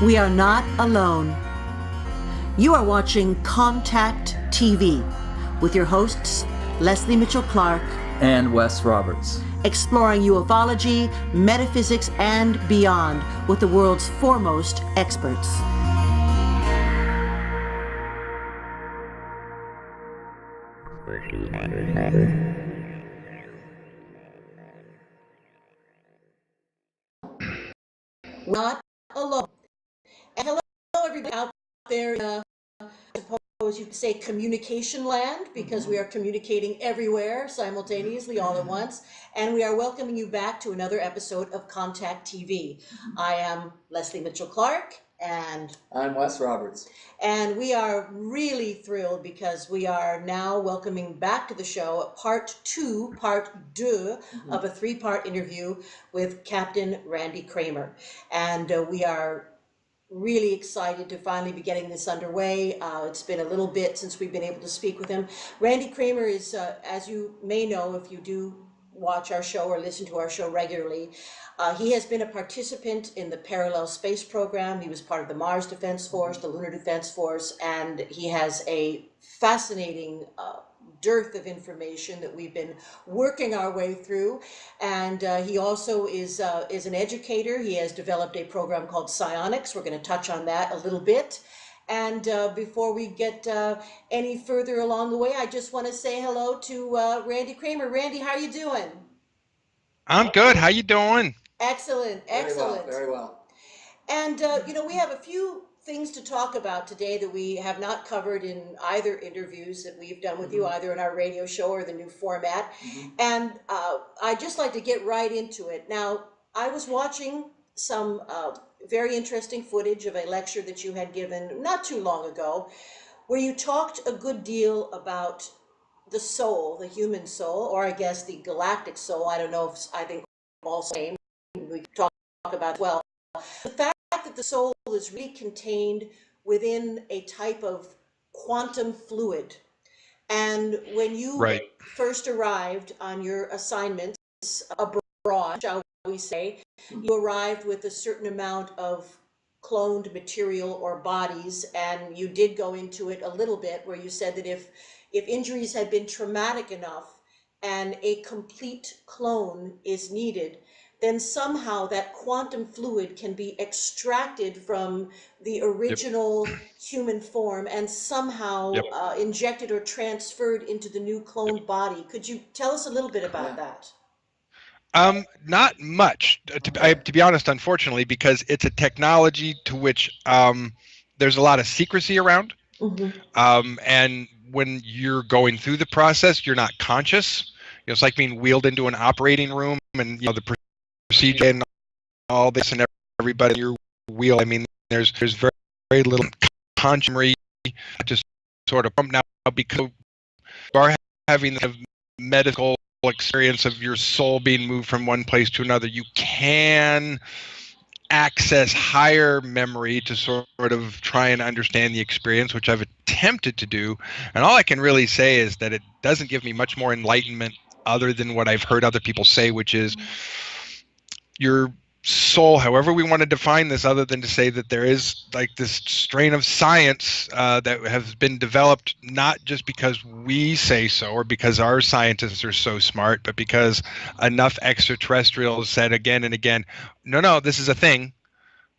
We are not alone. You are watching Contact TV with your hosts, Leslie Mitchell-Clark and Wes Roberts, exploring ufology, metaphysics, and beyond with the world's foremost experts. Not alone. And hello, everybody out there in, I suppose you could say communication land, because we are communicating everywhere simultaneously all at once. And we are welcoming you back to another episode of Contact TV. I am Leslie Mitchell-Clark, and I'm Wes Roberts. And we are really thrilled because we are now welcoming back to the show part two of a three-part interview with Captain Randy Cramer. And we are really excited to finally be getting this underway. It's been a little bit since we've been able to speak with him. Randy Cramer is, as you may know if you do watch our show or listen to our show regularly, he has been a participant in the Parallel Space Program. He was part of the Mars Defense Force, the Lunar Defense Force, and he has a fascinating dearth of information that we've been working our way through. And he also is an educator. He has developed a program called Psionics. We're going to touch on that a little bit. And before we get any further along the way, I just want to say hello to Randy Cramer. Randy, how are you doing? I'm good. How you doing? Excellent, excellent. Very well. And, we have a few things to talk about today that we have not covered in either interviews that we've done with you, either in our radio show or the new format. And I'd just like to get right into it. Now, I was watching some very interesting footage of a lecture that you had given not too long ago, where you talked a good deal about the soul, the human soul, or I guess the galactic soul. I don't know if I think all same. We talk about as well. The fact that the soul is really contained within a type of quantum fluid. And when you first arrived on your assignments abroad, shall we say, you arrived with a certain amount of cloned material or bodies, and you did go into it a little bit where you said that if injuries had been traumatic enough and a complete clone is needed, then somehow that quantum fluid can be extracted from the original human form and somehow injected or transferred into the new cloned body. Could you tell us a little bit about that? Not much, to be honest, unfortunately, because it's a technology to which there's a lot of secrecy around. And when you're going through the process, you're not conscious. It's like being wheeled into an operating room, and the procedure and all this, and everybody in your wheel. I mean, there's very, very little conscious memory, just sort of now, because you are having the medical experience of your soul being moved from one place to another. You can access higher memory to sort of try and understand the experience, which I've attempted to do. And all I can really say is that it doesn't give me much more enlightenment other than what I've heard other people say, which is your soul, however we want to define this, other than to say that there is like this strain of science that has been developed, not just because we say so or because our scientists are so smart, but because enough extraterrestrials said again and again, no, this is a thing.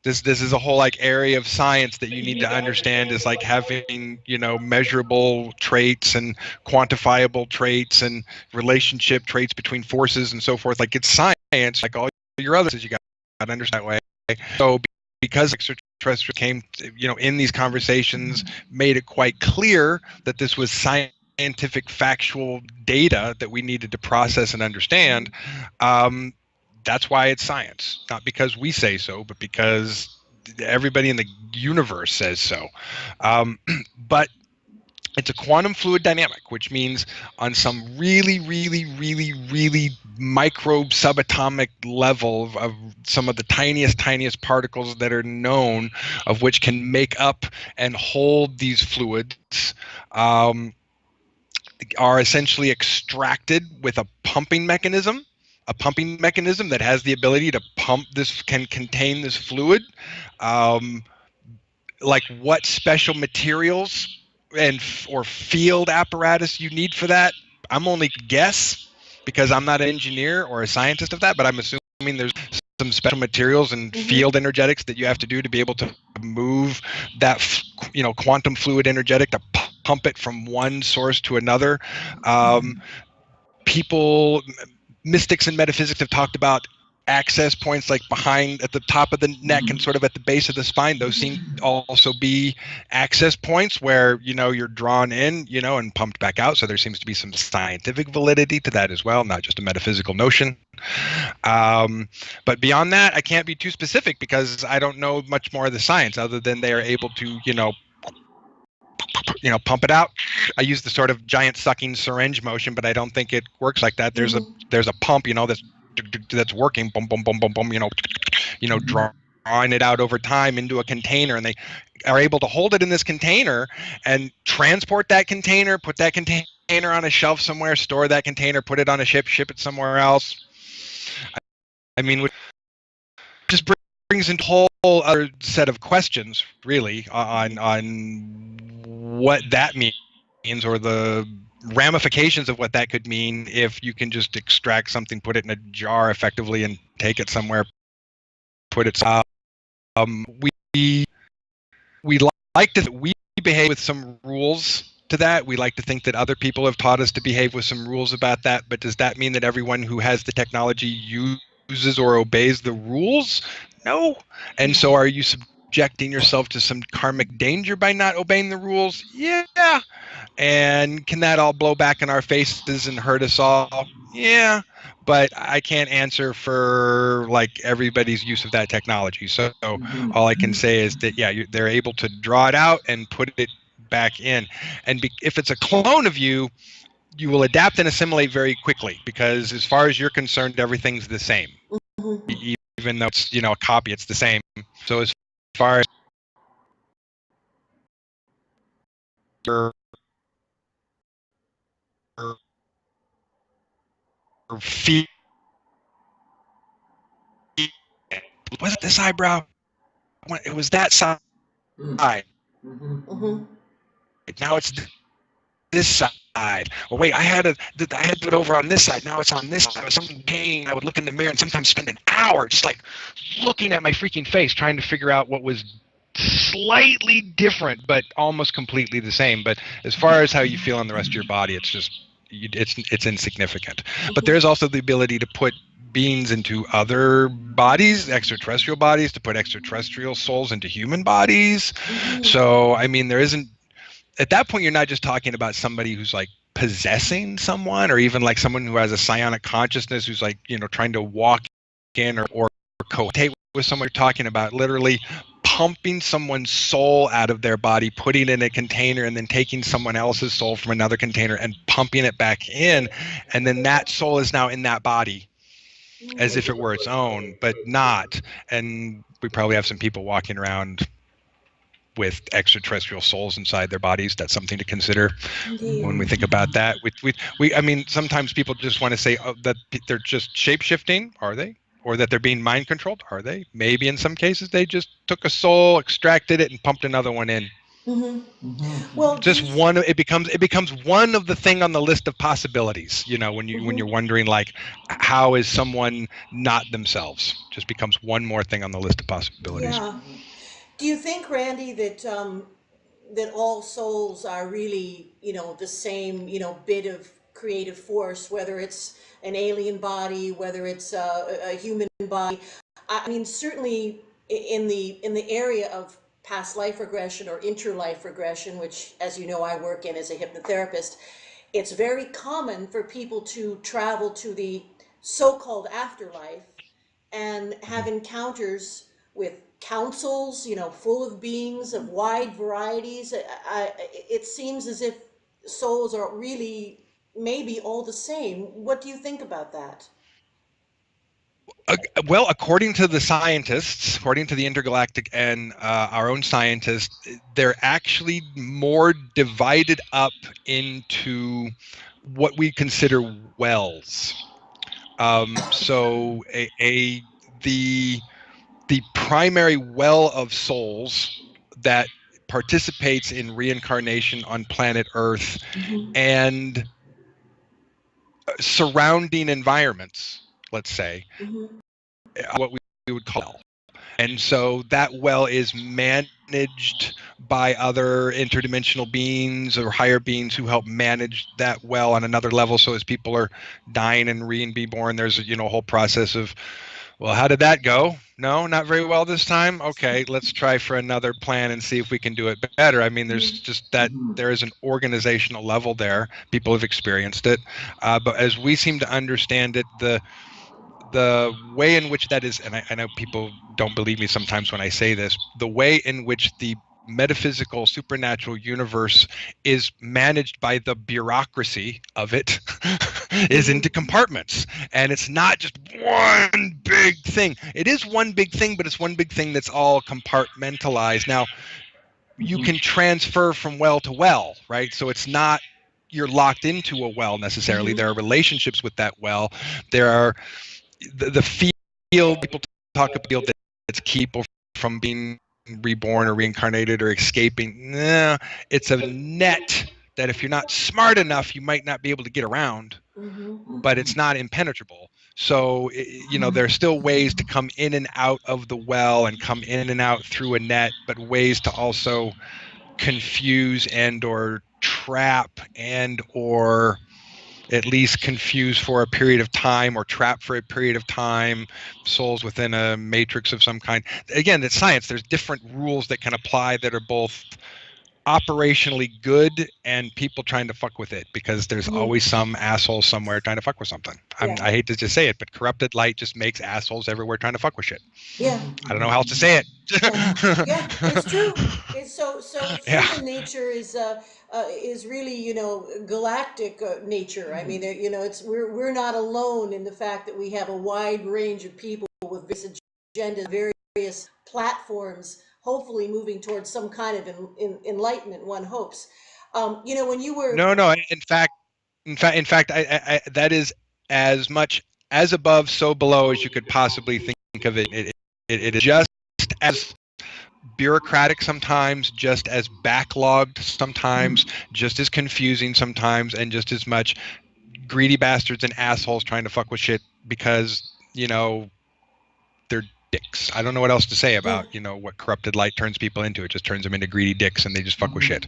This is a whole area of science that you need to understand, is like having, measurable traits and quantifiable traits and relationship traits between forces and so forth. Like, it's science, like all your other things you got to understand that way. So because extraterrestrials came, in these conversations, made it quite clear that this was scientific, factual data that we needed to process and understand. That's why it's science, not because we say so, but because everybody in the universe says so. But it's a quantum fluid dynamic, which means on some really, really, really, really micro subatomic level of some of the tiniest particles that are known, of which can make up and hold these fluids, are essentially extracted with a pumping mechanism a pumping mechanism that has the ability to pump this, can contain this fluid. Like what special materials and or field apparatus you need for that, I'm only guess because I'm not an engineer or a scientist of that, but I'm assuming there's some special materials and field energetics that you have to do to be able to move that, quantum fluid energetic to pump it from one source to another. People, mystics and metaphysics have talked about access points like behind at the top of the neck and sort of at the base of the spine. Those seem to also be access points where you're drawn in and pumped back out. So there seems to be some scientific validity to that as well, not just a metaphysical notion. But beyond that, I can't be too specific because I don't know much more of the science other than they are able to pump it out. I use the sort of giant sucking syringe motion, but I don't think it works like that. There's a pump, that's working, boom, boom, boom, boom, boom, drawing it out over time into a container, and they are able to hold it in this container and transport that container, put that container on a shelf somewhere, store that container, put it on a ship it somewhere else. I mean, which just brings into a whole other set of questions, really, on what that means or the ramifications of what that could mean if you can just extract something, put it in a jar effectively, and take it somewhere, put it. We like to we behave with some rules to that. We like to think that other people have taught us to behave with some rules about that. But does that mean that everyone who has the technology uses or obeys the rules? No. And so are you subjecting yourself to some karmic danger by not obeying the rules? Yeah. And can that all blow back in our faces and hurt us all? Yeah. But I can't answer for like everybody's use of that technology. So all I can say is that, yeah, they're able to draw it out and put it back in. And if it's a clone of you, you will adapt and assimilate very quickly because as far as you're concerned, everything's the same. Even though it's, a copy, it's the same. So as far as your feel, was it this eyebrow? It was that side. Now it's this side. Well, wait, I had it over on this side. Now it's on this side. I was something pain. I would look in the mirror and sometimes spend an hour just like looking at my freaking face, trying to figure out what was slightly different, but almost completely the same. But as far as how you feel on the rest of your body, it's just it's insignificant. But there's also the ability to put beings into other bodies, extraterrestrial bodies, to put extraterrestrial souls into human bodies. So, I mean, there isn't, at that point, you're not just talking about somebody who's like possessing someone or even like someone who has a psionic consciousness who's like, trying to walk in or cohabitate with someone. You're talking about literally pumping someone's soul out of their body, putting it in a container, and then taking someone else's soul from another container and pumping it back in. And then that soul is now in that body as if it were its own, but not. And we probably have some people walking around with extraterrestrial souls inside their bodies. That's something to consider when we think about that. I mean, sometimes people just want to say that they're just shape-shifting. Are they? Or that they're being mind controlled? Are they? Maybe in some cases they just took a soul, extracted it, and pumped another one in. Well, just one. It becomes one of the thing on the list of possibilities. When you're wondering like, how is someone not themselves? Just becomes one more thing on the list of possibilities. Yeah. Do you think, Randy, that that all souls are really, the same, bit of creative force, whether it's an alien body, whether it's a human body? I mean, certainly in the area of past life regression or interlife regression, which, as you know, I work in as a hypnotherapist, it's very common for people to travel to the so-called afterlife and have encounters with councils, full of beings of wide varieties. It seems as if souls are really maybe all the same. What do you think about that? Well, according to the scientists, according to the intergalactic and our own scientists, they're actually more divided up into what we consider wells. So the the primary well of souls that participates in reincarnation on planet Earth and surrounding environments, let's say, what we would call. And so that well is managed by other interdimensional beings or higher beings who help manage that well on another level. So as people are dying and being born, there's a whole process of, well, how did that go? No, not very well this time. Okay, let's try for another plan and see if we can do it better. I mean, there's just that there is an organizational level there. People have experienced it, but as we seem to understand it, the way in which that is, and I know people don't believe me sometimes when I say this, the way in which the metaphysical supernatural universe is managed by the bureaucracy of it is into compartments, and it's not just one big thing. It is one big thing, but it's one big thing that's all compartmentalized. Now you can transfer from well to well, right? So it's not you're locked into a well necessarily. There are relationships with that well. There are the field. People talk about field that's keep people from being reborn or reincarnated or escaping. Nah, it's a net that if you're not smart enough, you might not be able to get around, but it's not impenetrable. So, there's still ways to come in and out of the well and come in and out through a net, but ways to also confuse and or trap and or at least confuse for a period of time or trap for a period of time souls within a matrix of some kind. Again, it's science. There's different rules that can apply that are both operationally good and people trying to fuck with it, because there's always some asshole somewhere trying to fuck with something. I hate to just say it, but corrupted light just makes assholes everywhere trying to fuck with shit. Yeah. I don't know how else to say it. Yeah, it's true. It's so Yeah. human nature is really galactic nature. I mean, it's we're not alone in the fact that we have a wide range of people with various agendas, various platforms, hopefully moving towards some kind of enlightenment. One hopes. When you were No. In fact, I that is as much as above, so below as you could possibly think of it. It is just as bureaucratic sometimes, just as backlogged sometimes, just as confusing sometimes, and just as much greedy bastards and assholes trying to fuck with shit because they're dicks. I don't know what else to say about what corrupted light turns people into. It just turns them into greedy dicks, and they just fuck with shit.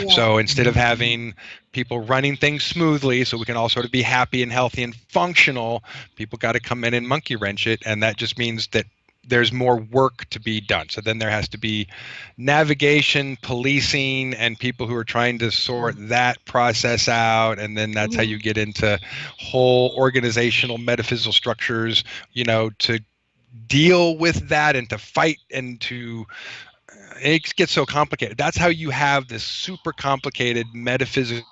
So instead of having people running things smoothly so we can all sort of be happy and healthy and functional, people got to come in and monkey wrench it, and that just means that there's more work to be done. So then there has to be navigation, policing, and people who are trying to sort that process out. And then that's how you get into whole organizational metaphysical structures, to deal with that and to fight and to it gets so complicated. That's how you have this super complicated metaphysical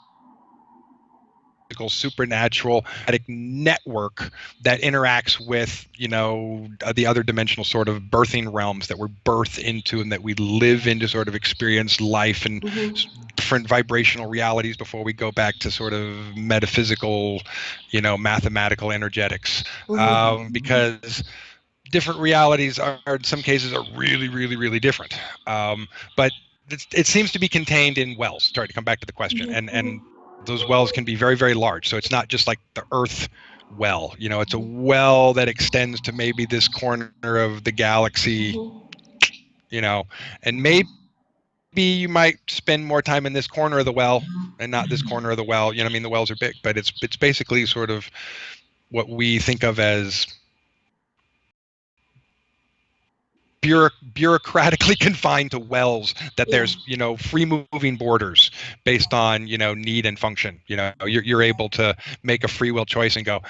supernatural network that interacts with the other dimensional sort of birthing realms that we're birthed into and that we live into, sort of experience life and different vibrational realities before we go back to sort of metaphysical mathematical energetics, because different realities are in some cases are really, really, really different. But it seems to be contained in wells. Sorry to come back to the question. And those wells can be very, very large. So it's not just like the Earth well. It's a well that extends to maybe this corner of the galaxy, and maybe you might spend more time in this corner of the well and not this corner of the well. I mean, the wells are big, but it's basically sort of what we think of as bureaucratically confined to wells, that there's free moving borders based on need and function. You're able to make a free will choice and go,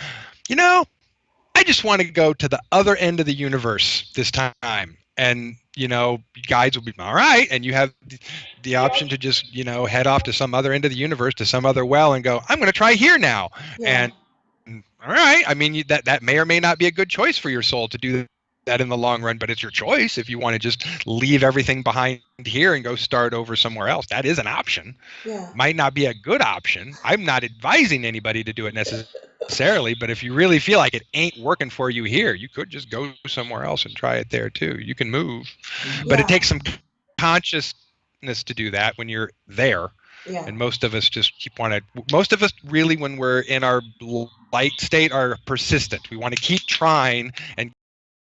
I just want to go to the other end of the universe this time, and guides will be all right, and you have the option to just head off to some other end of the universe, to some other well, and go, I'm going to try here now. And all right, I mean, that may or may not be a good choice for your soul to do that in the long run, but it's your choice. If you want to just leave everything behind here and go start over somewhere else, that is an option. Yeah. Might not be a good option. I'm not advising anybody to do it necessarily, but if you really feel like it ain't working for you here, you could just go somewhere else and try it there too. You can move, but it takes some consciousness to do that when you're there. Yeah. And most of us most of us really, when we're in our light state, are persistent. We want to keep trying and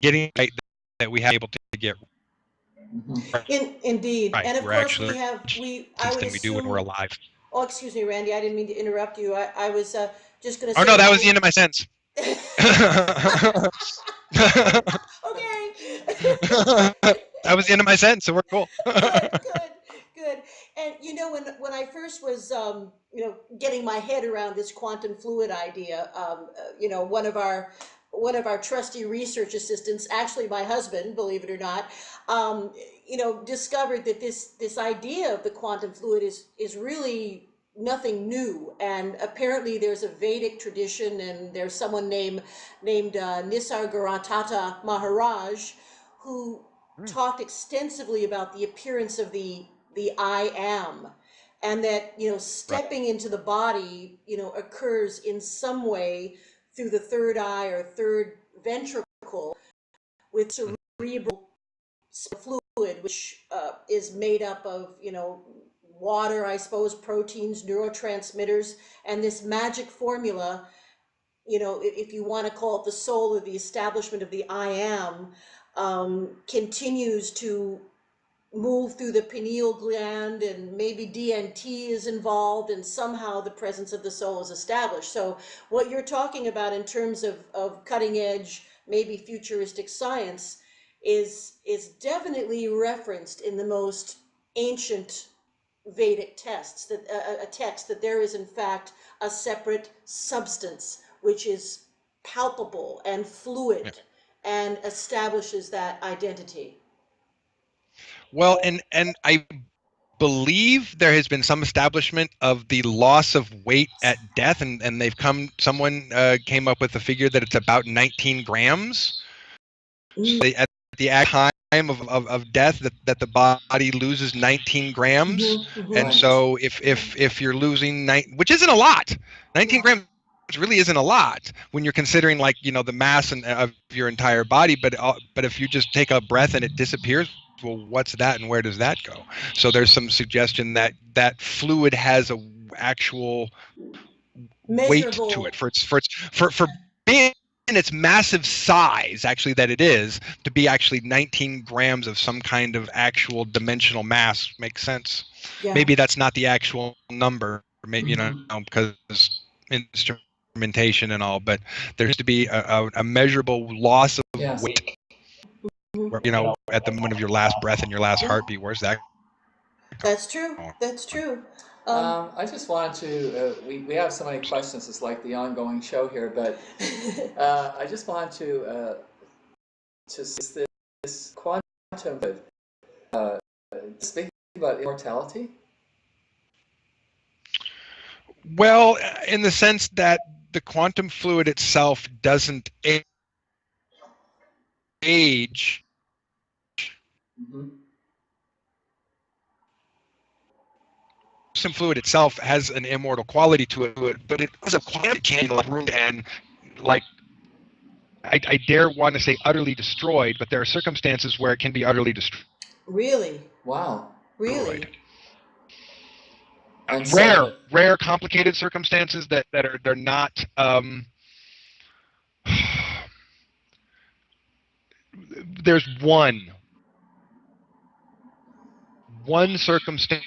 getting right that we have able to get Indeed. right. And of We're course actually I would than we do when we're assume, alive. oh, excuse me, Randy, I didn't mean to interrupt you. I was just going to Oh say no, that I was the end of my sentence. Okay. That was the end of my sentence, so we're cool. Good. And you know, when I first was, getting my head around this quantum fluid idea, one of our trusty research assistants, actually my husband, believe it or not, discovered that this idea of the quantum fluid is really nothing new. And apparently there's a Vedic tradition, and there's someone named Nisargadatta Maharaj who talked extensively about the appearance of the I am, and that stepping into the body occurs in some way through the third eye or third ventricle with cerebral fluid, which is made up of water, I suppose, proteins, neurotransmitters, and this magic formula, if you want to call it the soul or the establishment of the I am, continues to move through the pineal gland, and maybe DNT is involved, and somehow the presence of the soul is established. So what you're talking about in terms of cutting edge, maybe futuristic science is definitely referenced in the most ancient Vedic texts, that a text that there is in fact a separate substance which is palpable and fluid and establishes that identity. Well, and I believe there has been some establishment of the loss of weight at death, and someone came up with a figure that it's about 19 grams. So at the time of death, that the body loses 19 grams. And so if you're losing which isn't a lot, 19 grams really isn't a lot when you're considering the mass of your entire body, but if you just take a breath and it disappears, well, what's that and where does that go? So there's some suggestion that fluid has a actual weight to it for being in its massive size, actually, that it is, to be actually 19 grams of some kind of actual dimensional mass makes sense. Yeah. Maybe that's not the actual number, maybe, because instrumentation and all, but there has to be a measurable loss of weight, at the moment of your last breath and your last heartbeat. Where's that? That's true. That's true. I just wanted to, we have so many questions, it's like the ongoing show here, but I just wanted to see this quantum, speaking about immortality. Well, in the sense that the quantum fluid itself doesn't age. Quantum fluid itself has an immortal quality to it, but it is a quantum mechanical room, and I dare want to say utterly destroyed, but there are circumstances where it can be utterly destroyed. Really? Wow. Really? Rare, complicated circumstances that they're not. There's one circumstance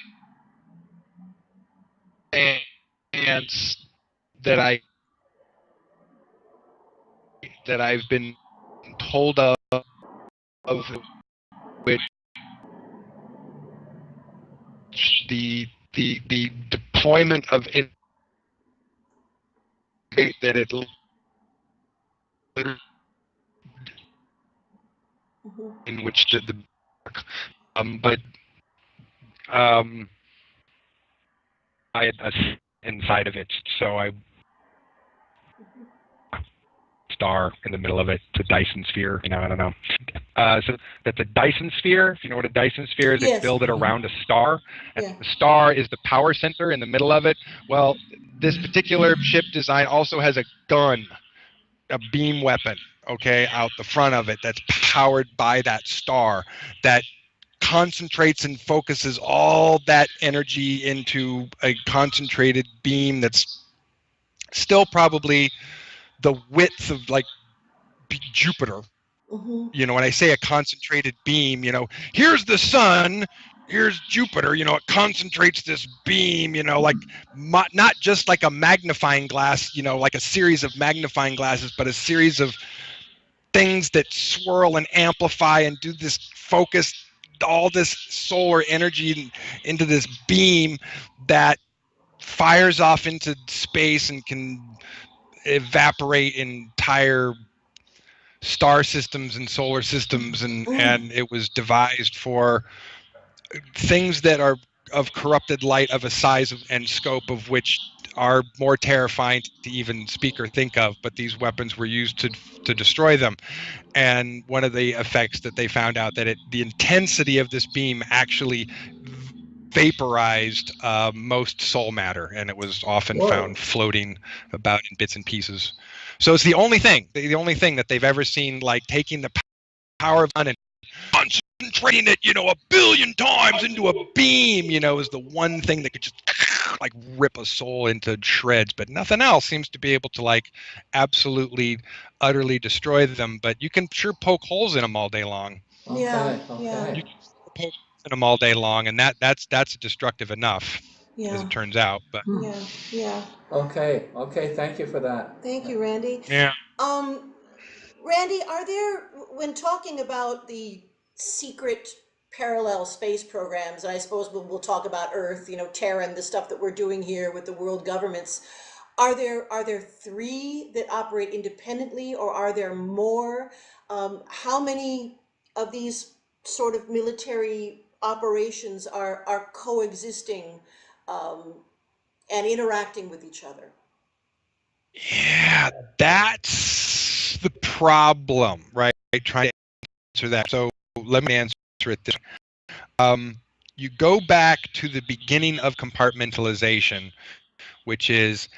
that I've been told of which the deployment of it, that it in which but I had a inside of it, so I star in the middle of it. It's a Dyson sphere. I don't know. So that's a Dyson sphere. If you know what a Dyson sphere is, they Yes. build it around a star. And Yeah. the star is the power center in the middle of it. Well, this particular ship design also has a gun, a beam weapon, okay, out the front of it that's powered by that star that concentrates and focuses all that energy into a concentrated beam that's still probably the width of like Jupiter. When I say a concentrated beam, here's the sun, here's Jupiter, it concentrates this beam, like not just like a magnifying glass, like a series of magnifying glasses, but a series of things that swirl and amplify and do this focus, all this solar energy into this beam that fires off into space and can evaporate entire star systems and solar systems, and it was devised for things that are of corrupted light of a size and scope of which are more terrifying to even speak or think of, but these weapons were used to destroy them. And one of the effects that they found out that the intensity of this beam actually vaporized most soul matter, and it was often found floating about in bits and pieces. So it's the only thing that they've ever seen, like taking the power of sun and concentrating it, a billion times into a beam, is the one thing that could just like rip a soul into shreds. But nothing else seems to be able to like absolutely, utterly destroy them. But you can sure poke holes in them all day long. Yeah. Okay. You can poke in them all day long, and that's destructive enough, as it turns out. But Yeah. Okay. Thank you for that. Thank you, Randy. yeah. Randy, are there, when talking about the secret parallel space programs, and I suppose we'll talk about Earth, Terra, and the stuff that we're doing here with the world governments, are there three that operate independently, or are there more? How many of these sort of military operations are coexisting and interacting with each other? Yeah, that's the problem, right? Trying to answer that. So let me answer it this way. You go back to the beginning of compartmentalization, which is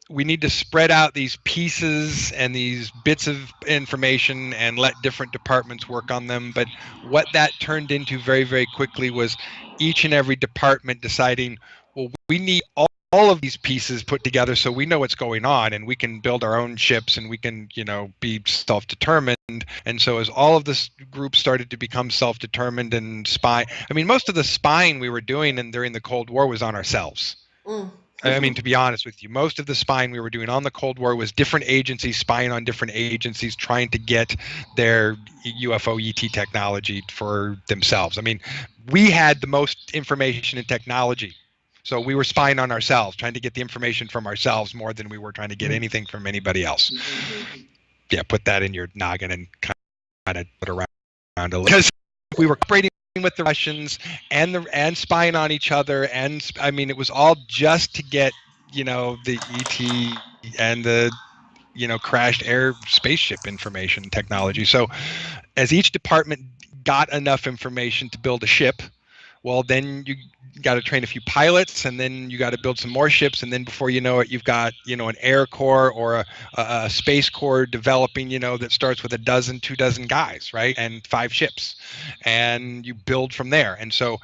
we need to spread out these pieces and these bits of information and let different departments work on them. But what that turned into very, very quickly was each and every department deciding, well, we need all of these pieces put together so we know what's going on and we can build our own ships and we can, be self-determined. And so as all of this group started to become self-determined and spy, most of the spying we were doing during the Cold War was on ourselves. To be honest with you, most of the spying we were doing on the Cold War was different agencies spying on different agencies, trying to get their UFO ET technology for themselves. We had the most information and technology. So we were spying on ourselves, trying to get the information from ourselves more than we were trying to get anything from anybody else. Yeah, put that in your noggin and kind of put around a little. Because we were cooperating with the Russians and spying on each other, and it was all just to get the ET and the crashed air spaceship information technology. So as each department got enough information to build a ship, well, then you got to train a few pilots, and then you got to build some more ships, and then before you know it, you've got an Air Corps or a Space Corps developing, that starts with 2 dozen guys, right, and 5 ships, and you build from there. And so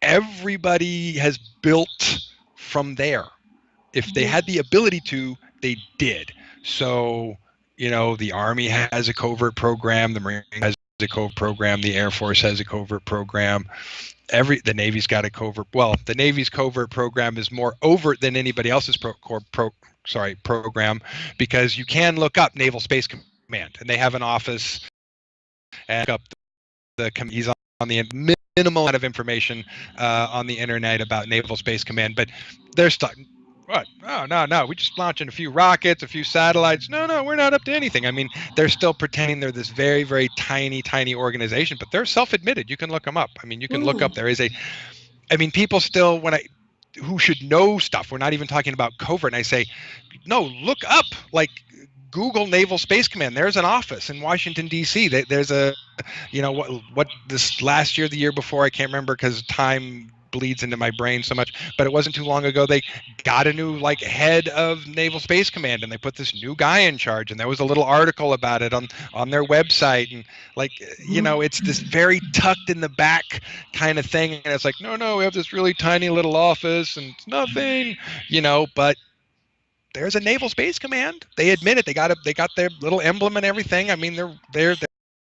everybody has built from there. If they had the ability to, they did. So the Army has a covert program, the Marine has a covert program, the Air Force has a covert program. The Navy's got a covert. Well, the Navy's covert program is more overt than anybody else's program, because you can look up Naval Space Command, and they have an office, and look up the he's on the minimal amount of information on the internet about Naval Space Command, but they're stuck. What? Oh, no. We're just launching a few rockets, a few satellites. No, we're not up to anything. They're still pretending they're this very, very tiny, tiny organization, but they're self-admitted. You can look them up. You can look up. There is people still, who should know stuff. We're not even talking about covert. And I say, no, look up, like Google Naval Space Command. There's an office in Washington D.C. There's a, what this last year, the year before, I can't remember because time bleeds into my brain so much, but it wasn't too long ago they got a new head of Naval Space Command, and they put this new guy in charge, and there was a little article about it on their website, and it's this very tucked in the back kind of thing, and it's no, we have this really tiny little office and it's nothing, but there's a Naval Space Command. They admit it. They got their little emblem and everything. I mean, there's an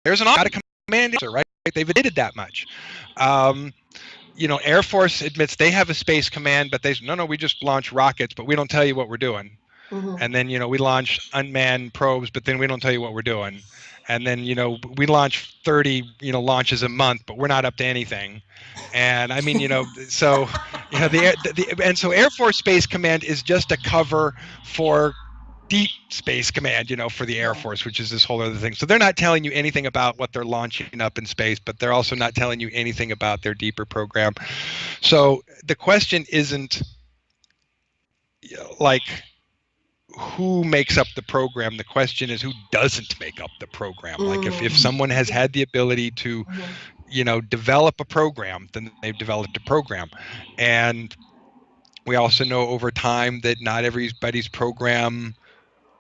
office, got a command answer, right? They've admitted that much. Air Force admits they have a space command, but they say, no, we just launch rockets, but we don't tell you what we're doing. Mm-hmm. And then, we launch unmanned probes, but then we don't tell you what we're doing. And then, we launch 30, launches a month, but we're not up to anything. And I mean, so, so Air Force Space Command is just a cover for Deep Space Command, for the Air Force, which is this whole other thing. So they're not telling you anything about what they're launching up in space, but they're also not telling you anything about their deeper program. So the question isn't who makes up the program. The question is who doesn't make up the program. If someone has had the ability to, develop a program, then they've developed a program. And we also know over time that not everybody's program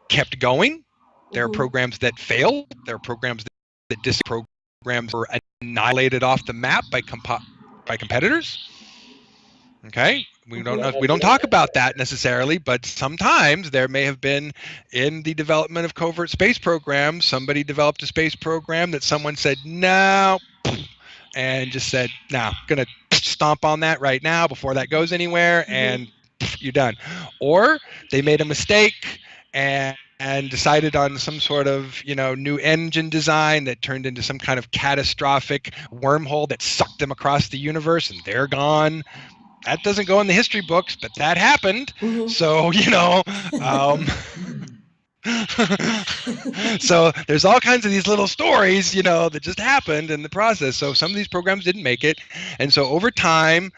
kept going. There are programs that failed. There are programs that programs were annihilated off the map by competitors. Okay, we don't talk about that necessarily, but sometimes there may have been in the development of covert space programs, somebody developed a space program that someone said no, and just said, no, I'm gonna stomp on that right now before that goes anywhere, and you're done. Or they made a mistake and decided on some sort of new engine design that turned into some kind of catastrophic wormhole that sucked them across the universe, and they're gone. That doesn't go in the history books, but that happened. So so there's all kinds of these little stories that just happened in the process. So some of these programs didn't make it, and so over time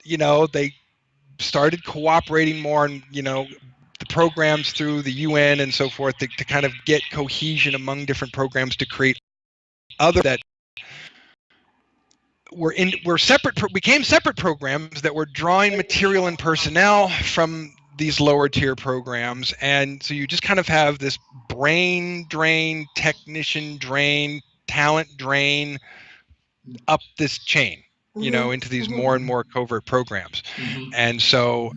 they started cooperating more, and the programs through the UN and so forth to kind of get cohesion among different programs to create other that became separate programs that were drawing material and personnel from these lower tier programs. And so you just kind of have this brain drain, technician drain, talent drain up this chain, into these more and more covert programs. And so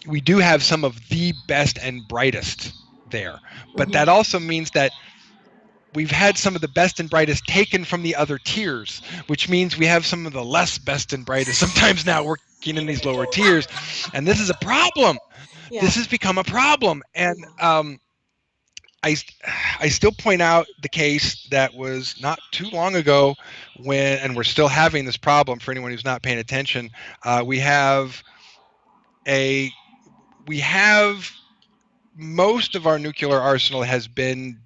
we do have some of the best and brightest there, but that also means that we've had some of the best and brightest taken from the other tiers, which means we have some of the less best and brightest sometimes now working in these lower tiers. And this is a problem. Yeah. This has become a problem. And I still point out the case that was not too long ago and we're still having this problem for anyone who's not paying attention. We have most of our nuclear arsenal has been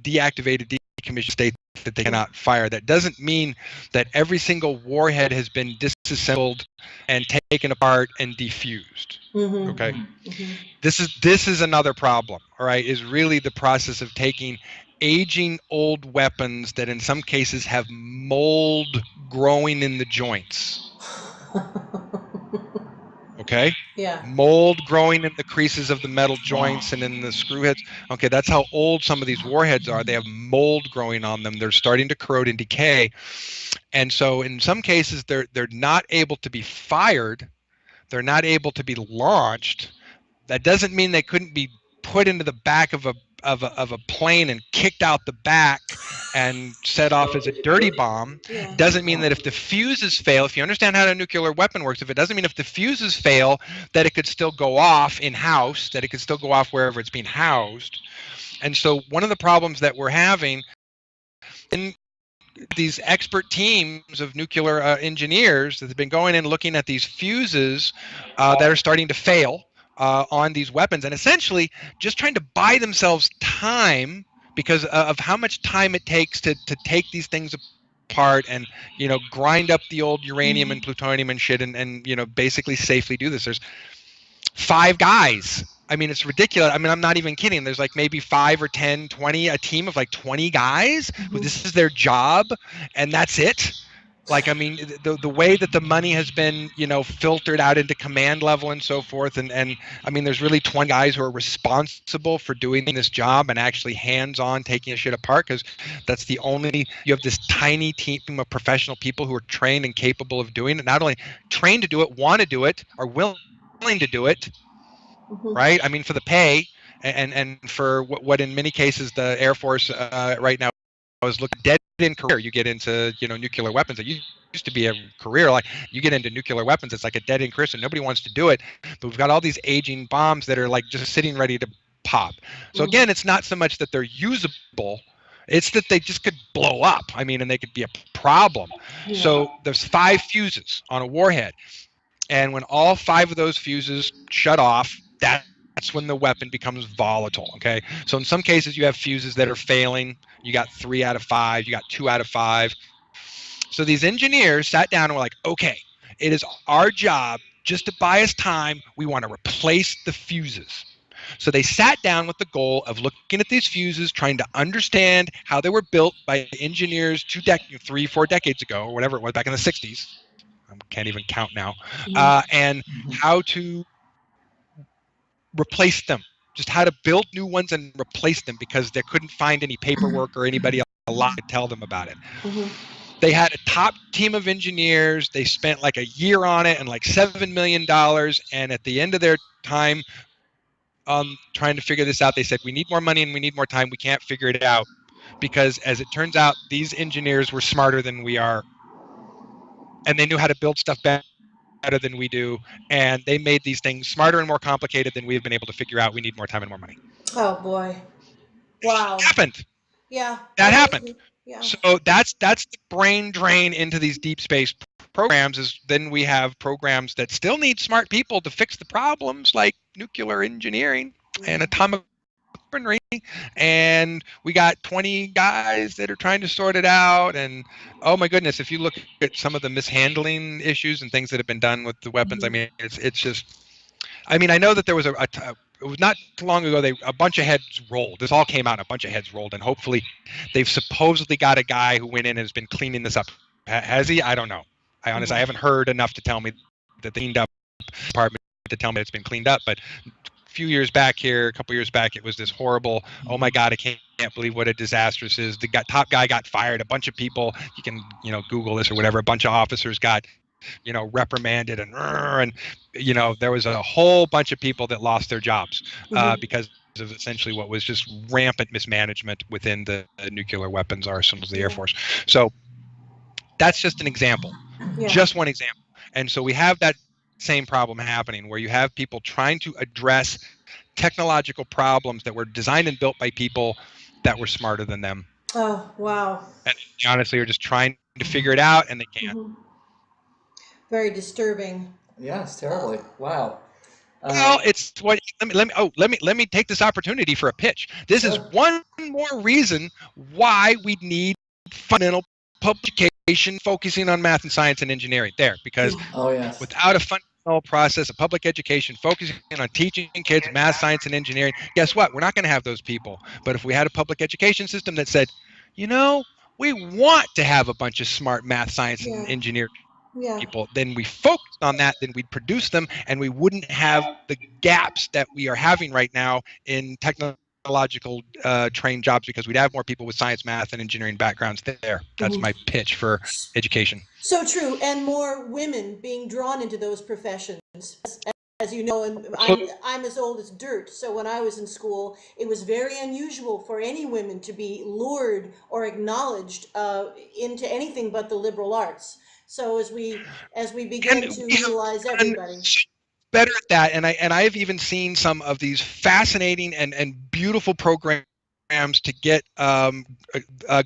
deactivated, decommissioned state that they cannot fire. That doesn't mean that every single warhead has been disassembled and taken apart and defused. Okay, this is another problem. All right, is really the process of taking aging old weapons that in some cases have mold growing in the joints. Okay. Yeah. Mold growing in the creases of the metal joints and in the screw heads. Okay, that's how old some of these warheads are. They have mold growing on them. They're starting to corrode and decay. And so in some cases they're not able to be fired. They're not able to be launched. That doesn't mean they couldn't be put into the back of a plane and kicked out the back and set off as a dirty bomb. Yeah. Doesn't mean that if the fuses fail, if you understand how a nuclear weapon works, if it doesn't mean if the fuses fail that it could still go off in-house, that it could still go off wherever it's being housed. And so one of the problems that we're having in these expert teams of nuclear engineers that have been going in looking at these fuses that are starting to fail on these weapons, and essentially just trying to buy themselves time because of how much time it takes to take these things apart and grind up the old uranium and plutonium and shit and basically safely do this. There's 5 guys I mean, it's ridiculous. I mean, I'm not even kidding. There's like maybe 5 or 10, 20, a team of like 20 guys who this is their job, and that's it. Like, I mean, the way that the money has been, filtered out into command level and so forth, and I mean, there's really 20 guys who are responsible for doing this job and actually hands-on taking a shit apart, because that's the only, you have this tiny team of professional people who are trained and capable of doing it. Not only trained to do it, want to do it, are willing to do it, right? I mean, for the pay and for what in many cases the Air Force right now is looking dead in career. You get into nuclear weapons. It used to be a career. Like, you get into nuclear weapons, it's like a dead end career, so nobody wants to do it. But we've got all these aging bombs that are like just sitting ready to pop. So again, it's not so much that they're usable, it's that they just could blow up. I mean, and they could be a problem. So there's 5 fuses on a warhead. And when all 5 of those fuses shut off, that's when the weapon becomes volatile. Okay. So in some cases, you have fuses that are failing. You got 3 out of 5, you got 2 out of 5. So these engineers sat down and were like, okay, it is our job just to buy us time. We want to replace the fuses. So they sat down with the goal of looking at these fuses, trying to understand how they were built by engineers 3, 4 decades ago, or whatever it was, back in the 60s. I can't even count now. And how to replace them, just how to build new ones and replace them, because they couldn't find any paperwork or anybody alive to tell them about it. They had a top team of engineers. They spent like a year on it and like $7 million. And at the end of their time trying to figure this out, they said, we need more money and we need more time. We can't figure it out, because as it turns out, these engineers were smarter than we are, and they knew how to build stuff better than we do, and they made these things smarter and more complicated than we've been able to figure out. We need more time and more money. Oh boy. Wow. It happened. Yeah. That happened. Yeah. So that's the brain drain into these deep space programs. Is then we have programs that still need smart people to fix the problems, like nuclear engineering and atomic weaponry, and we got 20 guys that are trying to sort it out. And oh my goodness, if you look at some of the mishandling issues and things that have been done with the weapons, I mean, it's just, I mean, I know that there was it was not too long ago, a bunch of heads rolled. This all came out, and a bunch of heads rolled, and hopefully they've supposedly got a guy who went in and has been cleaning this up. Has he? I don't know. I honestly, I haven't heard enough to tell me that the cleaned up department to tell me it's been cleaned up. But a couple years back, it was this horrible, oh my God, I can't believe what a disaster this is. The top guy got fired. A bunch of people, you can Google this or whatever, a bunch of officers got reprimanded, and there was a whole bunch of people that lost their jobs because of essentially what was just rampant mismanagement within the nuclear weapons arsenals of the Air Force. So that's just an example, just one example. And so we have that same problem happening, where you have people trying to address technological problems that were designed and built by people that were smarter than them. Oh, wow. And honestly are just trying to figure it out, and they can't. Very disturbing. Yeah, it's terribly. Wow. Well, it's what. Let me take this opportunity for a pitch. This is one more reason why we need fundamental public education focusing on math and science and engineering. Because without a fundamental process of public education focusing on teaching kids math, science, and engineering, guess what? We're not going to have those people. But if we had a public education system that said, we want to have a bunch of smart math, science, and engineering people, then we focused on that, then we'd produce them, and we wouldn't have the gaps that we are having right now in technological trained jobs, because we'd have more people with science, math, and engineering backgrounds there. That's my pitch for education. So true, and more women being drawn into those professions. As you know, and I'm as old as dirt, so when I was in school, it was very unusual for any women to be lured or acknowledged into anything but the liberal arts. So as we begin to utilize everybody. Better at that, and I've even seen some of these fascinating and beautiful programs to get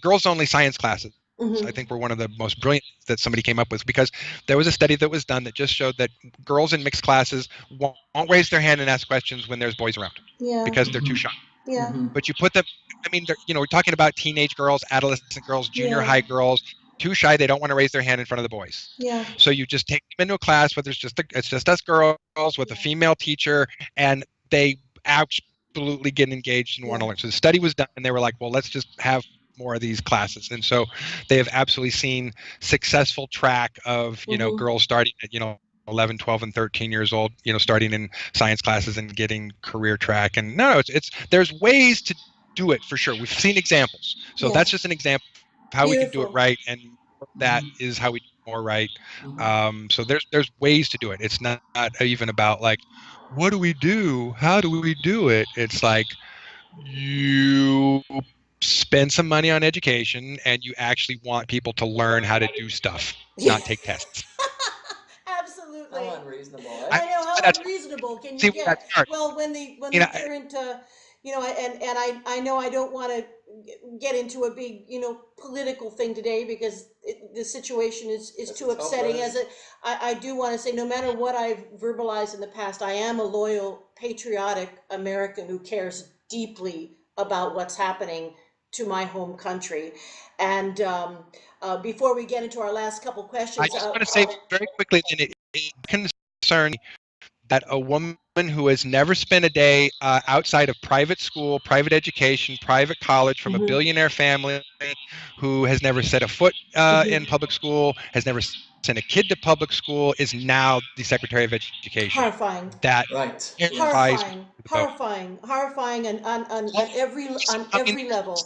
girls only science classes. I think were one of the most brilliant that somebody came up with, because there was a study that was done that just showed that girls in mixed classes won't raise their hand and ask questions when there's boys around, because they're too shy. But you put them, I mean, we're talking about teenage girls, adolescent girls, junior high girls, too shy. They don't want to raise their hand in front of the boys. So you just take them into a class where it's just us girls with a female teacher, and they absolutely get engaged and want to learn. So the study was done, and they were like, well, let's just have more of these classes. And so they have absolutely seen successful track of, girls starting at, 11, 12, and 13 years old, starting in science classes and getting career track. And no, there's ways to do it for sure. We've seen examples. So that's just an example of how we can do it right. And that is how we do it more right. So there's ways to do it. It's not even about like, what do we do? How do we do it? It's like, you spend some money on education and you actually want people to learn how to do stuff, not take tests. Absolutely. How unreasonable. I know, how unreasonable can you get? Well, when the current, and I know I don't want to get into a big, political thing today because the situation is too upsetting. I do want to say, no matter what I've verbalized in the past, I am a loyal, patriotic American who cares deeply about what's happening to my home country. And before we get into our last couple questions, I just want to say very quickly, it concerns that a woman who has never spent a day outside of private school, private education, private college, from a billionaire family, who has never set a foot in public school, has never sent a kid to public school, is now the Secretary of Education. Horrifying. That horrifying, and on every level.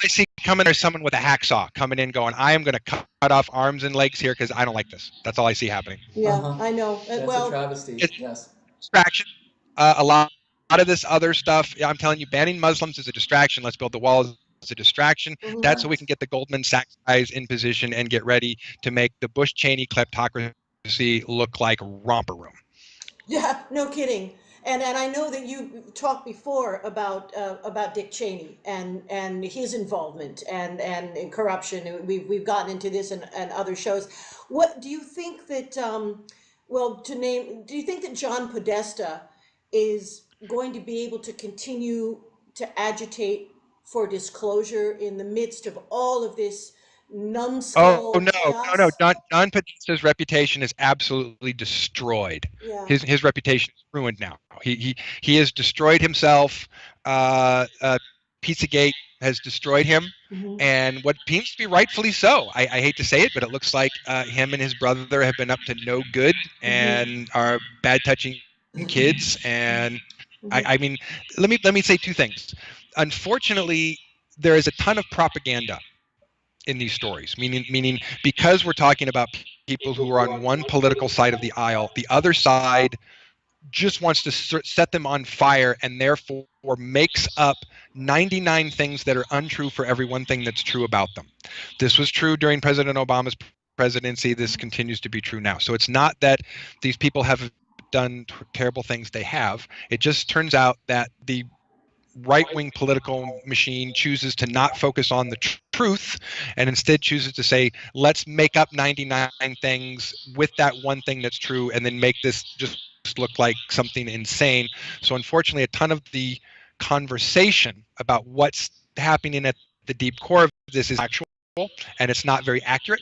I see there's someone with a hacksaw coming in going, I am going to cut off arms and legs here because I don't like this. That's all I see happening. Yeah, I know. That's a travesty. Yes. Distraction. A lot of this other stuff, I'm telling you, banning Muslims is a distraction. Let's build the wall as a distraction. That's so we can get the Goldman Sachs guys in position and get ready to make the Bush-Cheney kleptocracy look like romper room. Yeah, no kidding. And I know that you talked before about Dick Cheney and his involvement and corruption. We've gotten into this and other shows. What do you think that? Do you think that John Podesta is going to be able to continue to agitate for disclosure in the midst of all of this numbskull chaos? No. John Podesta's reputation is absolutely destroyed. Yeah. His reputation is ruined now. He has destroyed himself. Pizzagate has destroyed him, and what seems to be rightfully so. I hate to say it, but it looks like him and his brother have been up to no good and are bad touching kids. And I mean, let me say two things. Unfortunately, there is a ton of propaganda in these stories, meaning because we're talking about people who are on one political side of the aisle, the other side just wants to set them on fire and therefore makes up 99 things that are untrue for every one thing that's true about them. This was true during President Obama's presidency. This continues to be true now. So it's not that these people have done terrible things. They have. It just turns out that the right-wing political machine chooses to not focus on the truth and instead chooses to say, let's make up 99 things with that one thing that's true and then make this just look like something insane. So unfortunately, a ton of the conversation about what's happening at the deep core of this is actual, and it's not very accurate,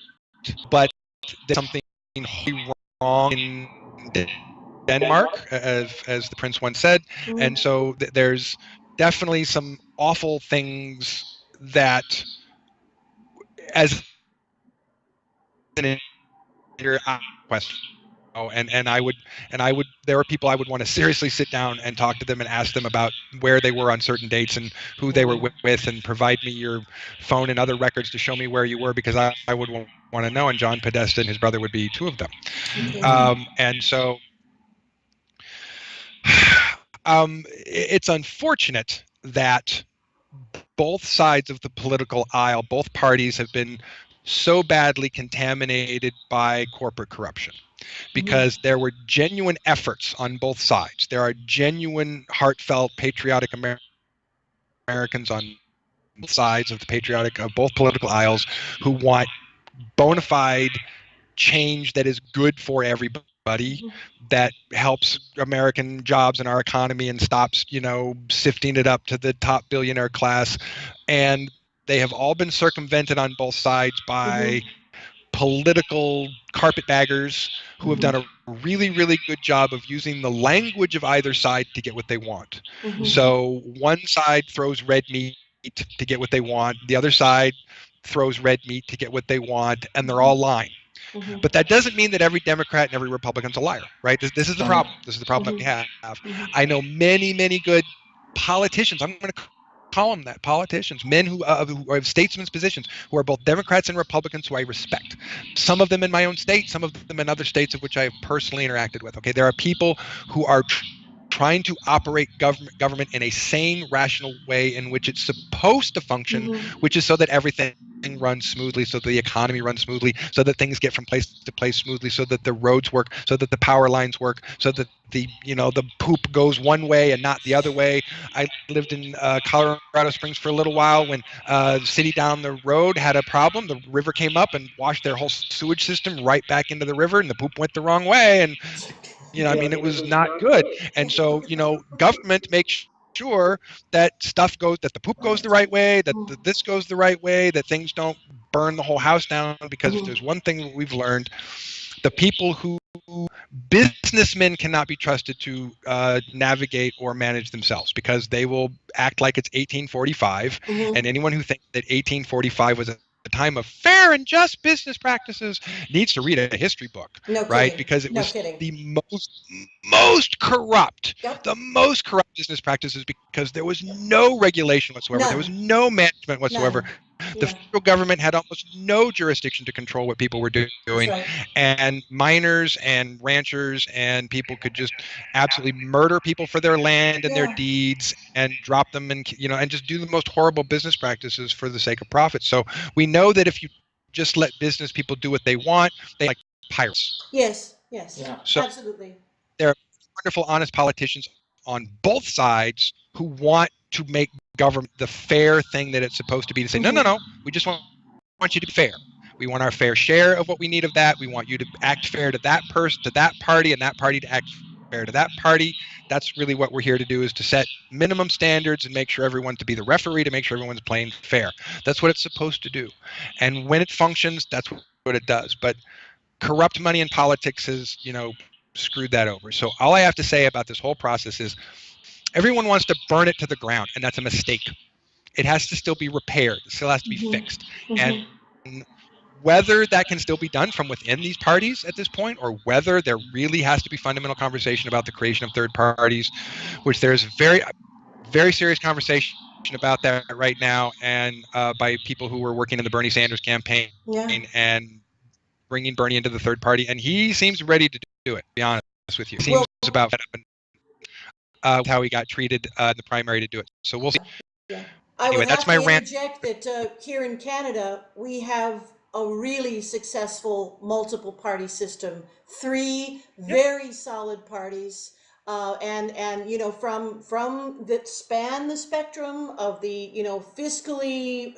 but there's something wrong in Denmark, as the prince once said. And so there's definitely some awful things that, as an question, and I would there are people I would want to seriously sit down and talk to them and ask them about where they were on certain dates and who they were with, and provide me your phone and other records to show me where you were, because I would want to know. And John Podesta and his brother would be two of them. And so it's unfortunate that both sides of the political aisle, both parties, have been so badly contaminated by corporate corruption, because there were genuine efforts on both sides. There are genuine, heartfelt, patriotic Americans on both sides of both political aisles who want bona fide change that is good for everybody, that helps American jobs and our economy and stops, sifting it up to the top billionaire class. And they have all been circumvented on both sides by political carpetbaggers who have done a really, really good job of using the language of either side to get what they want. So one side throws red meat to get what they want, the other side throws red meat to get what they want, and they're all lying. But that doesn't mean that every Democrat and every Republican's a liar, right? This is the problem. This is the problem that we have. I know many, many good politicians. I'm going to call them that, politicians, men who have statesmen's positions, who are both Democrats and Republicans, who I respect. Some of them in my own state, some of them in other states of which I have personally interacted with. Okay, there are people who are trying to operate government in a sane, rational way in which it's supposed to function, which is so that everything runs smoothly, so that the economy runs smoothly, so that things get from place to place smoothly, so that the roads work, so that the power lines work, so that the poop goes one way and not the other way. I lived in Colorado Springs for a little while when the city down the road had a problem. The river came up and washed their whole sewage system right back into the river, and the poop went the wrong way. And it was not good. And so, government makes sure that stuff goes, that the poop goes the right way, that this goes the right way, that things don't burn the whole house down. Because if there's one thing that we've learned, the people who businessmen cannot be trusted to navigate or manage themselves, because they will act like it's 1845. And anyone who thinks that 1845 was a time of fair and just business practices needs to read a history book, right? Because it was the most corrupt, the most corrupt business practices, because there was no regulation whatsoever. There was no management whatsoever. The federal government had almost no jurisdiction to control what people were doing. And miners and ranchers and people could just absolutely murder people for their land and their deeds, and drop them and just do the most horrible business practices for the sake of profit. So we know that if you just let business people do what they want, they like pirates. Yes. So Absolutely. There are wonderful, honest politicians on both sides who want to make government the fair thing that it's supposed to be, to say, no, we just want you to be fair. We want our fair share of what we need of that. We want you to act fair to that person, to that party, and that party to act fair to that party. That's really what we're here to do, is to set minimum standards and make sure everyone, to be the referee, to make sure everyone's playing fair. That's what it's supposed to do. And when it functions, that's what it does. But corrupt money in politics has, screwed that over. So all I have to say about this whole process is everyone wants to burn it to the ground, and that's a mistake. It has to still be repaired. It still has to be fixed. And whether that can still be done from within these parties at this point, or whether there really has to be fundamental conversation about the creation of third parties, which there's very, very serious conversation about that right now, and by people who were working in the Bernie Sanders campaign and bringing Bernie into the third party, and he seems ready to do it, to be honest with you. He seems about fed up how he got treated in the primary to do it. So we'll see. I Anyway, would that's have my to rant. interject that here in Canada, we have a really successful multiple party system, three very solid parties. And from that span the spectrum of the fiscally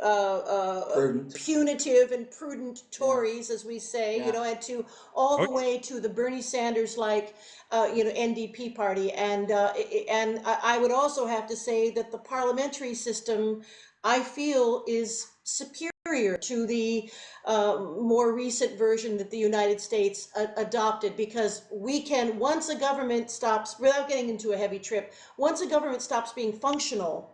punitive and prudent Tories, as we say, and to all the way to the Bernie Sanders NDP party, and I would also have to say that the parliamentary system, I feel, is superior to the more recent version that the United States adopted, because we can, once a government stops, without getting into a heavy trip, once a government stops being functional,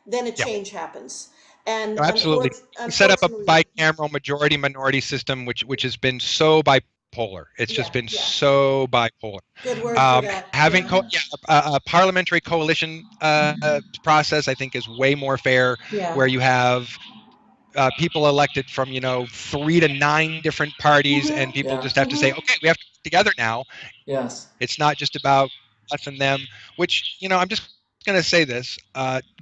then a change happens. And absolutely, set up a bicameral majority minority system, which has been so bipolar. It's just been so bipolar. Good word for that. Having a parliamentary coalition process, I think, is way more fair, where you have people elected from 3 to 9 different parties, and people just have to say, okay, we have to work together now. It's not just about us and them, which I'm just going to say this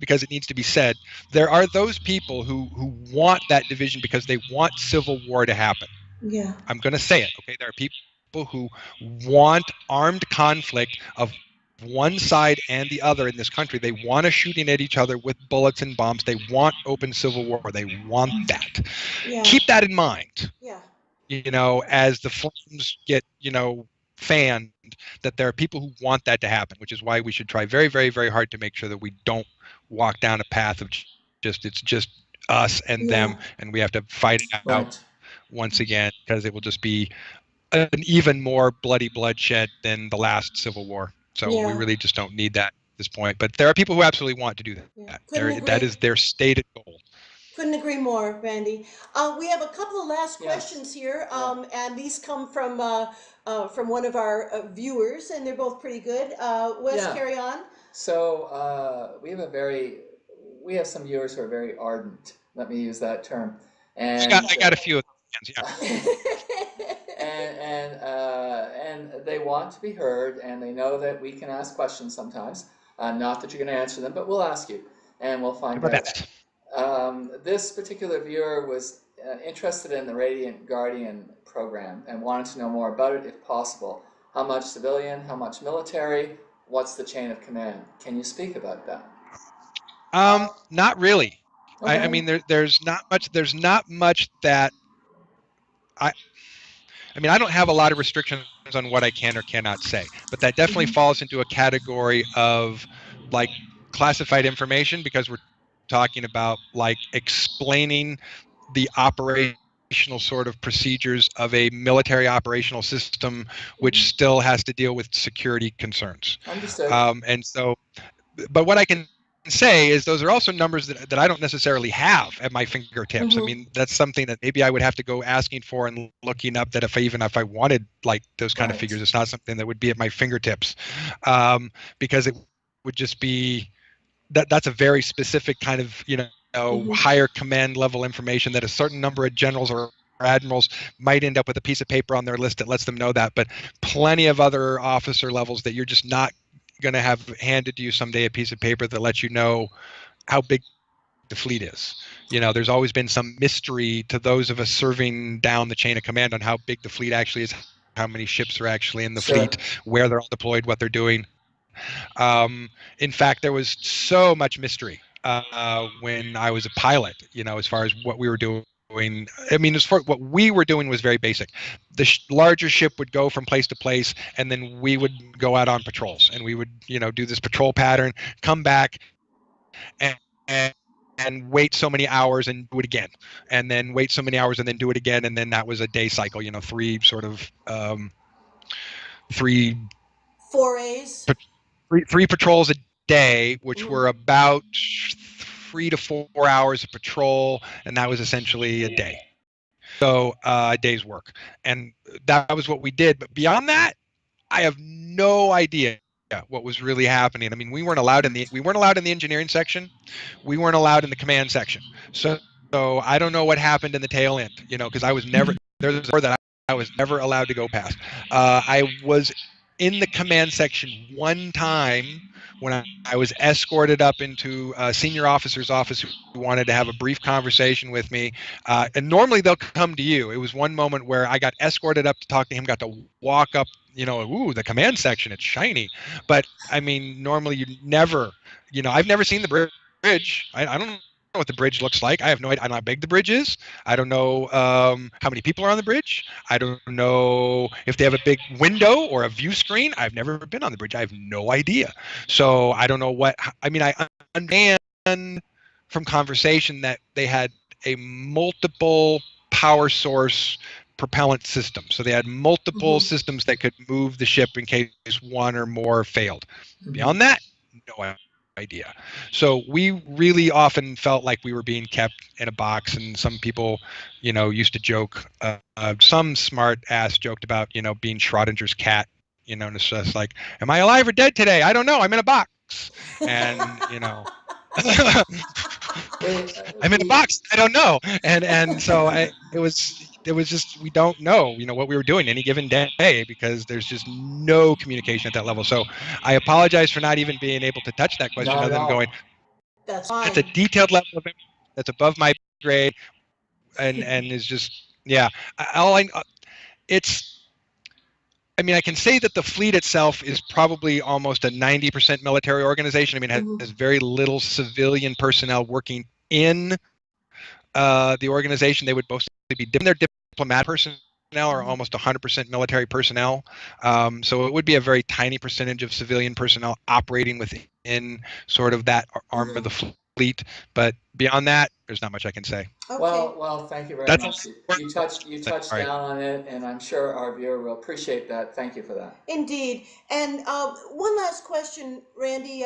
because it needs to be said. There are those people who want that division because they want civil war to happen. I'm going to say it. Okay, there are people who want armed conflict of one side and the other in this country. They want us shooting at each other with bullets and bombs. They want open civil war. They want that. Keep that in mind. As the flames get fanned, that there are people who want that to happen, which is why we should try very, very, very hard to make sure that we don't walk down a path of it's just us and them, and we have to fight it out once again, because it will just be an even more bloody bloodshed than the last Civil War. So we really just don't need that at this point. But there are people who absolutely want to do that. That is their stated goal. Couldn't agree more, Randy. We have a couple of last questions here, and these come from one of our viewers, and they're both pretty good. Wes, carry on. So we have some viewers who are very ardent. Let me use that term. And I got a few of those hands, and they want to be heard, and they know that we can ask questions sometimes. Not that you're going to answer them, but we'll ask you, and we'll find out. This particular viewer was interested in the Radiant Guardian program and wanted to know more about it if possible. How much civilian, how much military, what's the chain of command? Can you speak about that? Not really. Okay. I mean, there's not much that I mean, I don't have a lot of restrictions on what I can or cannot say, but that definitely falls into a category of like classified information, because we're talking about like explaining the operational sort of procedures of a military operational system, which still has to deal with security concerns. Understood. And so, but what I can say is those are also numbers that I don't necessarily have at my fingertips. I mean, that's something that maybe I would have to go asking for and looking up, that if I wanted like those kind of figures, it's not something that would be at my fingertips, because it would just be that's a very specific kind of, higher command level information that a certain number of generals or admirals might end up with a piece of paper on their list that lets them know that, but plenty of other officer levels that you're just not going to have handed to you someday a piece of paper that lets you know how big the fleet is. There's always been some mystery to those of us serving down the chain of command on how big the fleet actually is, how many ships are actually in the fleet, where they're all deployed, what they're doing. In fact, there was so much mystery when I was a pilot, as far as what we were doing. I mean, as far what we were doing was very basic. The larger ship would go from place to place, and then we would go out on patrols, and we would, do this patrol pattern, come back, and wait so many hours and do it again, and then wait so many hours and then do it again, and then that was a day cycle. Three 4As. Three patrols a day, which were about 3 to 4 hours of patrol, and that was essentially a day. So a day's work, and that was what we did. But beyond that, I have no idea what was really happening. I mean, we weren't allowed in the engineering section, we weren't allowed in the command section. So I don't know what happened in the tail end, because I was never there's a door that I was never allowed to go past. I was in the command section one time when I was escorted up into a senior officer's office who wanted to have a brief conversation with me. And normally they'll come to you. It was one moment where I got escorted up to talk to him, got to walk up, the command section, it's shiny. But I mean, normally you never, I've never seen the bridge. I don't know what the bridge looks like. I have no idea. I don't know how big the bridge is. I don't know how many people are on the bridge. I don't know if they have a big window or a view screen. I've never been on the bridge. I have no idea. So I don't know I understand from conversation that they had a multiple power source propellant system. So they had multiple systems that could move the ship in case one or more failed. Beyond that, no idea. So we really often felt like we were being kept in a box, and some people, used to joke, some smart ass joked about, being Schrodinger's cat, and it's just like, am I alive or dead today? I don't know. I'm in a box. And, I'm in a box. I don't know. And so it was just, we don't know, what we were doing any given day, because there's just no communication at that level. So I apologize for not even being able to touch that question, other than going, that's fine. It's a detailed level of information that's above my grade, and is just, yeah. I mean, I can say that the fleet itself is probably almost a 90% military organization. I mean, it has very little civilian personnel working in the organization. They would mostly be their diplomatic personnel are almost 100% military personnel. So it would be a very tiny percentage of civilian personnel operating within sort of that arm of the complete. But beyond that, there's not much I can say. Okay. Well, thank you very That's much. You touched sorry. down on it, and I'm sure our viewer will appreciate that. Thank you for that. Indeed. And one last question, Randy.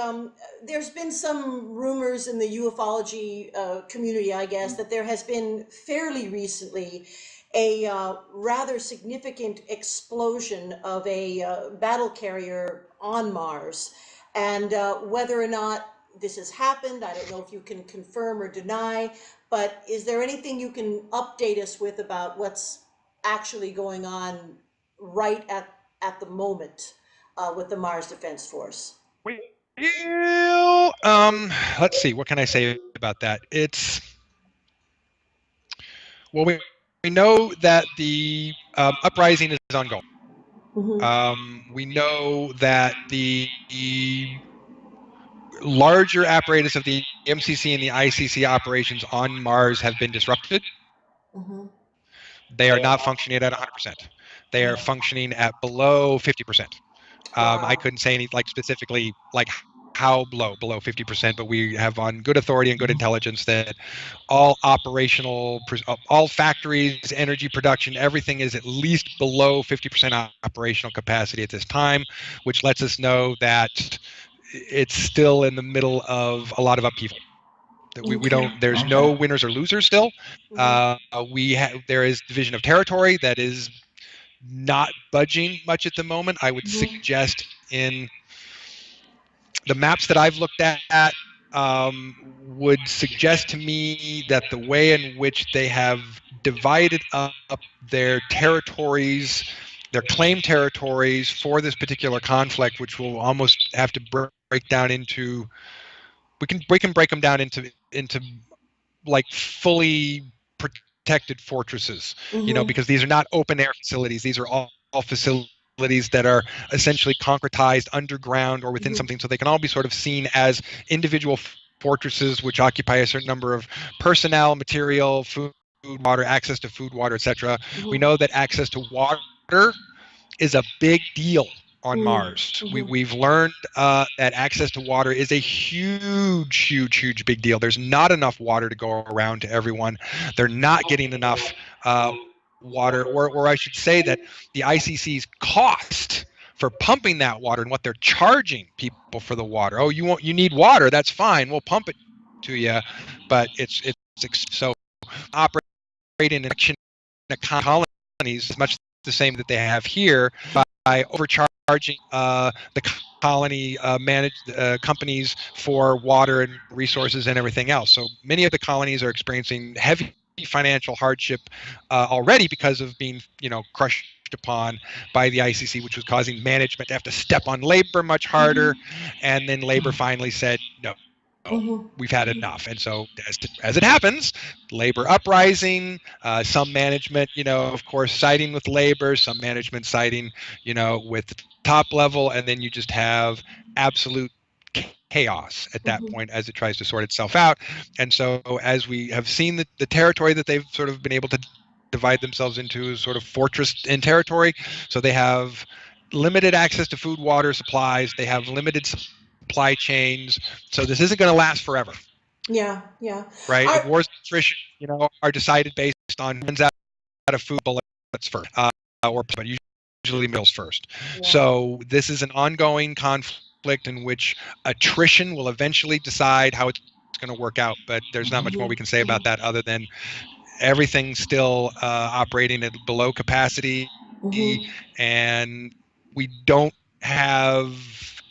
There's been some rumors in the ufology community, I guess, that there has been fairly recently a rather significant explosion of a battle carrier on Mars. And whether or not this has happened, I don't know if you can confirm or deny, but is there anything you can update us with about what's actually going on right at the moment with the Mars Defense Force? Well, let's see. What can I say about that? We know that the uprising is ongoing. We know that the larger apparatus of the MCC and the ICC operations on Mars have been disrupted. They are not functioning at 100%. They are functioning at below 50%. I couldn't say any specifically how below 50%, but we have on good authority and good intelligence that all all factories, energy production, everything is at least below 50% operational capacity at this time, which lets us know that it's still in the middle of a lot of upheaval. That we don't. There's no winners or losers still. There is division of territory that is not budging much at the moment. I would suggest in the maps that I've looked at would suggest to me that the way in which they have divided up their territories, their claimed territories for this particular conflict, which will almost have to break down into, we can break them down into fully protected fortresses, because these are not open air facilities. These are all facilities that are essentially concretized underground or within something, so they can all be sort of seen as individual fortresses which occupy a certain number of personnel, material, food, water, access to food, water, etc. We know that access to water is a big deal on Mars. We've learned that access to water is a huge big deal. There's not enough water to go around to everyone. They're not getting enough water, or I should say that the ICC's cost for pumping that water and what they're charging people for the water. Oh, you need water? That's fine. We'll pump it to you, but it's so operating in colonies is much the same that they have here by overcharging the colony companies for water and resources and everything else. So many of the colonies are experiencing heavy financial hardship already because of being, crushed upon by the ICC, which was causing management to have to step on labor much harder. And then labor finally said, no, we've had enough. And so as it happens, labor uprising, some management, of course, siding with labor, some management siding, with the top level, and then you just have absolute chaos at that point as it tries to sort itself out. And so as we have seen the territory that they've sort of been able to divide themselves into sort of fortress in territory, so they have limited access to food, water, supplies, they have limited supply chains, so this isn't going to last forever. Yeah. Right. Wars of attrition, are decided based on who runs out of food bullets first, but usually meals first. Yeah. So this is an ongoing conflict in which attrition will eventually decide how it's going to work out. But there's not much more we can say about that other than everything's still operating at below capacity, and we don't have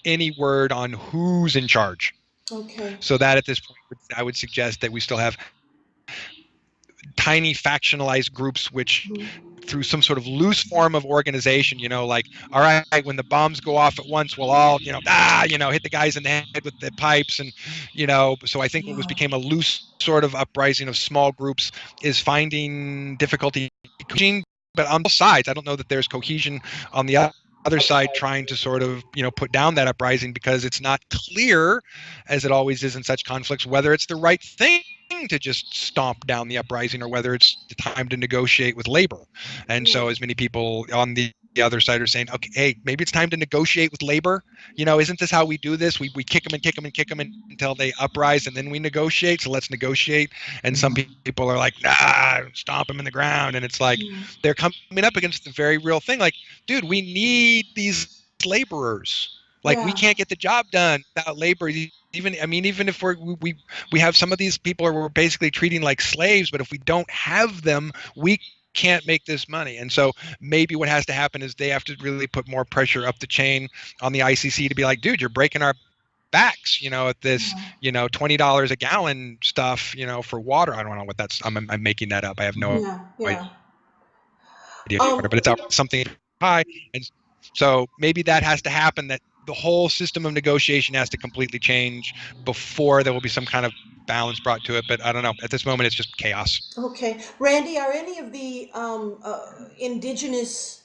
any word on who's in charge. Okay. So that at this point, I would suggest that we still have tiny factionalized groups which through some sort of loose form of organization, all right, when the bombs go off at once, we'll all, hit the guys in the head with the pipes. And, so I think what became a loose sort of uprising of small groups is finding difficulty cohesion, but on both sides, I don't know that there's cohesion on the other side trying to sort of, put down that uprising, because it's not clear, as it always is in such conflicts, whether it's the right thing to just stomp down the uprising or whether it's the time to negotiate with labor. And so as many people on the other side are saying, okay, hey, maybe it's time to negotiate with labor. Isn't this how we do this? We kick them and kick them and kick them until they uprise, and then we negotiate. So let's negotiate. And some people are like, nah, stomp them in the ground. And it's like they're coming up against the very real thing. Like, dude, we need these laborers. Like, we can't get the job done without labor. Even if we have some of these people who we're basically treating like slaves, but if we don't have them, we can't make this money. And so maybe what has to happen is they have to really put more pressure up the chain on the ICC to be like, dude, you're breaking our backs, at this, $20 a gallon stuff, for water. I don't know what that's, I'm making that up. I have no idea, but it's something high. And so maybe that has to happen, that the whole system of negotiation has to completely change before there will be some kind of balance brought to it. But I don't know. At this moment, it's just chaos. Okay. Randy, are any of the indigenous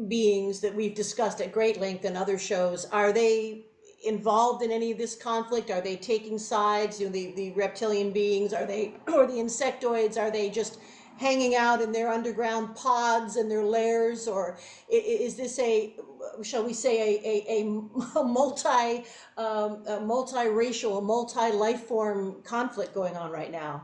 beings that we've discussed at great length in other shows, are they involved in any of this conflict? Are they taking sides? The reptilian beings, or the insectoids, are they just hanging out in their underground pods and their lairs, or is this shall we say, a multi-racial, a multi-life form conflict going on right now?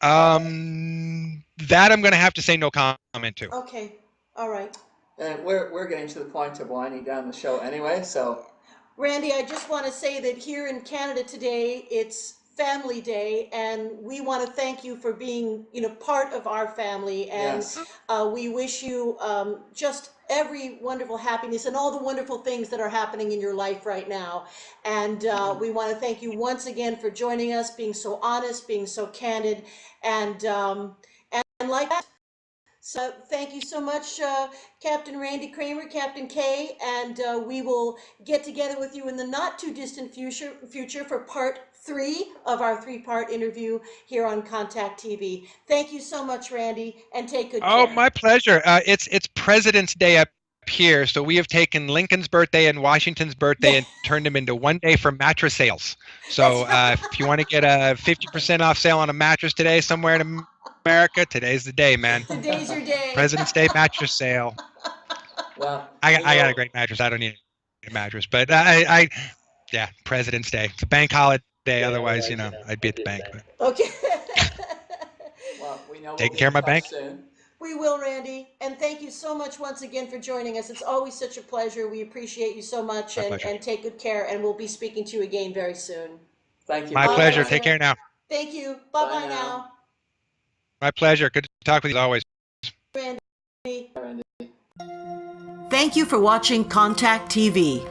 That I'm going to have to say no comment to. Okay, all right. And we're getting to the point of winding down the show anyway, so. Randy, I just want to say that here in Canada today, it's Family Day, and we want to thank you for being, part of our family, and Yes. We wish you just every wonderful happiness and all the wonderful things that are happening in your life right now. And we want to thank you once again for joining us, being so honest, being so candid, and like that. So thank you so much, Captain Randy Cramer, Captain Kaye, and we will get together with you in the not too distant future for part 3 of our 3-part interview here on Contact TV. Thank you so much, Randy, and take good care. Oh, my pleasure. It's President's Day up here, so we have taken Lincoln's birthday and Washington's birthday and turned them into one day for mattress sales. So if you want to get a 50% off sale on a mattress today somewhere in America, today's the day, man. Today's your day. President's Day mattress sale. Well, I got a great mattress. I don't need a mattress, but yeah, President's Day. It's a bank holiday. Otherwise, I'd be at the bank. But. Okay. Well, we know taking care of my bank. Soon. We will, Randy. And thank you so much once again for joining us. It's always such a pleasure. We appreciate you so much, and take good care. And we'll be speaking to you again very soon. Thank you. My pleasure. Take care now. Thank you. Bye-bye now. My pleasure. Good to talk with you as always. Randy. Thank you for watching Contact TV.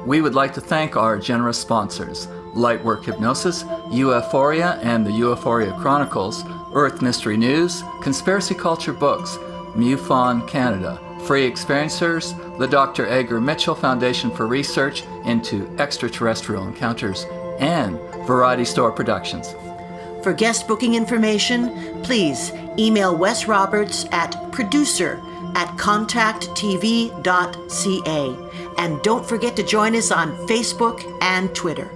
We would like to thank our generous sponsors: Lightwork Hypnosis, UFOria and the UFOria Chronicles, Earth Mystery News, Conspiracy Culture Books, MUFON Canada, Free Experiencers, the Dr. Edgar Mitchell Foundation for Research into Extraterrestrial Encounters, and Variety Store Productions. For guest booking information, please email Wes Roberts at producer@contacttv.ca. And don't forget to join us on Facebook and Twitter.